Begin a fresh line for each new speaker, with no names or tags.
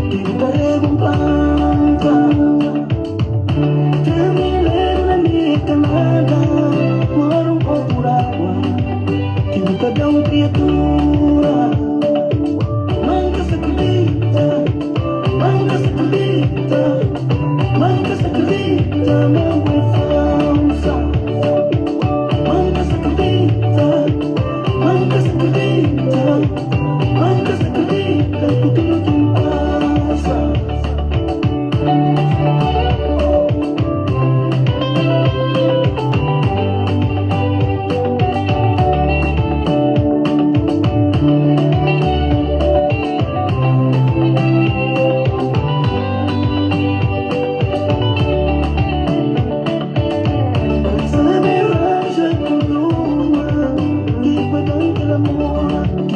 que carrego un panza. Terminé na minha camada, moro por água, que nunca deu criatura. Manca se acredita, manca se acredita, manca se acredita, meu é falsa. Manca se acredita, manca se acredita, manca se acredita, porque não tem passa. Sa mirage con luna, di pa doy el amor.